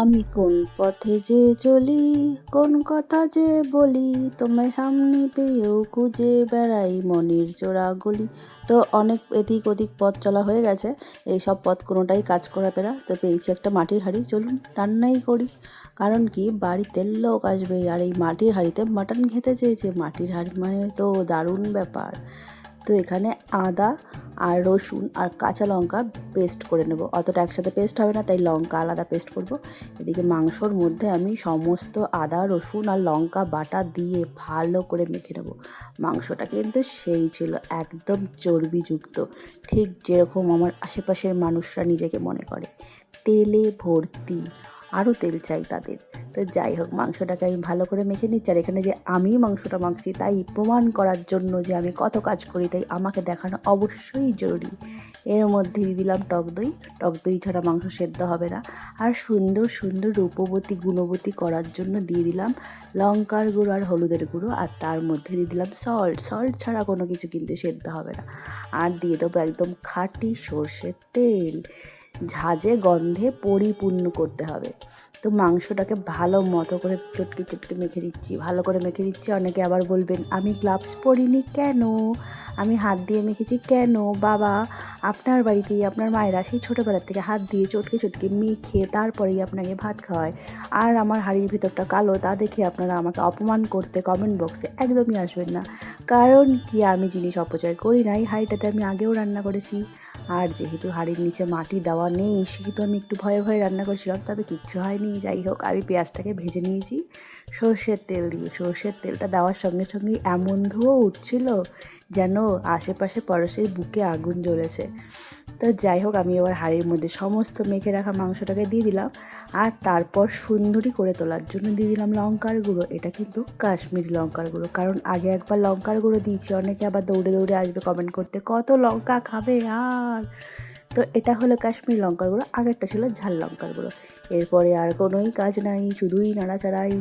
আমি কোন পথে যে চলি, কোন কথা যে বলি, তোমায় সামনে পেয়েও খুঁজে বেড়াই মনের চোরা গলি। তো অনেক এদিক ওদিক পথ চলা হয়ে গেছে, এইসব পথ কোনোটাই কাজ করাবে না। তো পেয়েছি একটা মাটির হাঁড়ি, চলুন রান্নাই করি। কারণ কি, বাড়িতে লোক আসবে আর এই মাটির হাঁড়িতে মাটন খেতে চেয়েছে। মাটির হাঁড়ি মানে তো দারুণ ব্যাপার। তো এখানে আদা আর রসুন আর কাঁচা লঙ্কা পেস্ট করে নেব। অতটা একসাথে পেস্ট হবে না, তাই লঙ্কা আলাদা পেস্ট করব। এদিকে মাংসর মধ্যে আমি সমস্ত আদা রসুন আর লঙ্কা বাটা দিয়ে ভালো করে মেখে নেব। মাংসটা কিন্তু সেই ছিল, একদম চর্বিযুক্ত, ঠিক যেরকম আমার আশেপাশের মানুষরা নিজেকে মনে করে, তেলে ভর্তি। আরও তেল চাই তাদের। তো যাই হোক, মাংসটাকে আমি ভালো করে মেখে নিচ্ছি। আর এখানে যে আমি মাংসটা মাখছি, তাই প্রমাণ করার জন্য যে আমি কত কাজ করি, তাই আমাকে দেখানো অবশ্যই জরুরি। এর মধ্যে দিয়ে দিলাম টক দই। টক দই ছাড়া মাংস সেদ্ধ হবে না। আর সুন্দর সুন্দর রূপবতী গুণবতী করার জন্য দিয়ে দিলাম লঙ্কার গুঁড়ো আর হলুদের গুঁড়ো। আর তার মধ্যে দিয়ে দিলাম সল্ট। সল্ট ছাড়া কোনো কিছু কিন্তু সেদ্ধ হবে না। আর দিয়ে দেবো একদম খাঁটি সর্ষের তেল। ঝাঁঝে গন্ধে পরিপূর্ণ করতে হবে। তো মাংসটাকে ভালো মতো করে চটকে চটকে মেখে দিচ্ছি, ভালো করে মেখে দিচ্ছি। অনেকে আবার বলবেন আমি গ্লাভস পরিনি কেন, আমি হাত দিয়ে মেখেছি কেন। বাবা, আপনার বাড়িতেই আপনার মায়েরা সেই ছোটোবেলার থেকে হাত দিয়ে চটকে চটকে মেখে তারপরেই আপনাকে ভাত খাওয়ায়। আর আমার হাঁড়ির ভিতরটা কালো, তা দেখে আপনারা আমাকে অপমান করতে কমেন্ট বক্সে একদমই আসবেন না। কারণ কি, আমি জিনিস অপচয় করি না। এই হাঁড়িটাতে আমি আগেও রান্না করেছি। আর যেহেতু হাঁড়ির নিচে মাটি দেওয়া নেই, সেহেতু আমি একটু ভয়ে ভয়ে রান্না করছিলাম, তবে কিচ্ছু হয়নি। যাই হোক, আমি পেঁয়াজটাকে ভেজে নিয়েছি সর্ষের তেল দিয়ে। সর্ষের তেলটা দেওয়ার সঙ্গে সঙ্গেই এমন ধোঁয়া উঠছিল যেন আশেপাশে পড়োশের বুকে আগুন জ্বলেছে। তো যাই হোক, আমি এবার হাঁড়ির মধ্যে সমস্ত মেখে রাখা মাংসটাকে দিয়ে দিলাম। আর তারপর সুন্দরী করে তোলার জন্য দিয়ে দিলাম লঙ্কার গুঁড়ো। এটা কিন্তু কাশ্মীরি লঙ্কার গুঁড়ো, কারণ আগে একবার লঙ্কার গুঁড়ো দিয়েছি। অনেকে আবার দৌড়ে দৌড়ে আসবে কমেন্ট করতে, কত লঙ্কা খাবে আর। তো এটা হলো কাশ্মীরি লঙ্কার গুঁড়ো, আগেরটা ছিল ঝাল লঙ্কার গুঁড়ো। এরপরে আর কোনোই কাজ নাই, শুধুই নাড়াচাড়াই।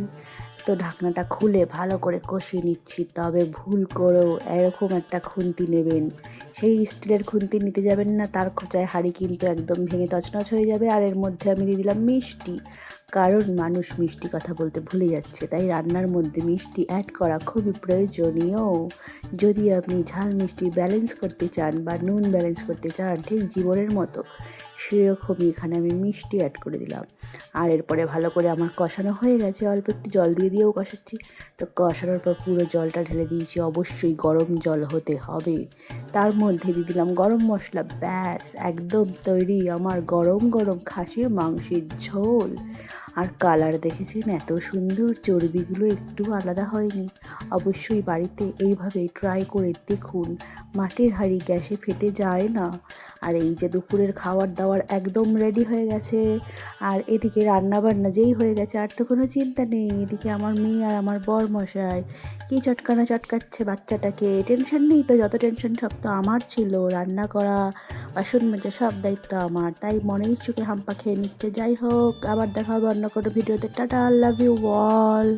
তো ঢাকনাটা খুলে ভালো করে কষিয়ে নিচ্ছি। তবে ভুল করেও এরকম একটা খুন্তি নেবেন, সেই স্টিলের খুন্তি নিতে যাবেন না, তার খোঁচায় হাঁড়ি কিন্তু একদম ভেঙে তছনছ হয়ে যাবে। আর এর মধ্যে আমি দিয়ে দিলাম মিষ্টি, কারণ মানুষ মিষ্টি কথা বলতে ভুলে যাচ্ছে, তাই রান্নার মধ্যে মিষ্টি অ্যাড করা খুবই প্রয়োজনীয়। যদি আপনি ঝাল মিষ্টি ব্যালেন্স করতে চান বা নুন ব্যালেন্স করতে চান ঠিক জীবনের মতো, সেরকমই এখানে আমি মিষ্টি অ্যাড করে দিলাম। আর এরপরে ভালো করে আমার কষানো হয়ে গেছে, অল্প একটু জল দিয়ে দিয়েও কষাচ্ছি। তো কষানোর পর পুরো জলটা ঢেলে দিয়েছি, অবশ্যই গরম জল হতে হবে। তার মধ্যে দিয়ে দিলাম গরম মশলা। ব্যাস, একদম তৈরি আমার গরম গরম খাসির মাংসের ঝোল। আর কালার দেখেছেন, এত সুন্দর, চর্বিগুলো একটু আলাদা হয়নি। অবশ্যই বাড়িতে এইভাবে ট্রাই করে দেখুন, মাটির হাঁড়ি গ্যাসে ফেটে যায় না। আর এই যে দুপুরের খাবার দাবার একদম রেডি হয়ে গেছে। আর এদিকে রান্নাবান্না যেই হয়ে গেছে, আর তো কোনো চিন্তা নেই। এদিকে আমার মেয়ে আর আমার বর মশাই কী চটকানা চটকাচ্ছে বাচ্চাটাকে। টেনশন নেই তো, যত টেনশন সব তো আমার ছিল। রান্না করা, বাসন মাজা সব দায়িত্ব আমার, তাই মনেই চোখে হাম্পা খেয়ে নিচ্ছে। যাই হোক, আবার দেখা হবে অন্য কোনো ভিডিওতে। Tata, love you all.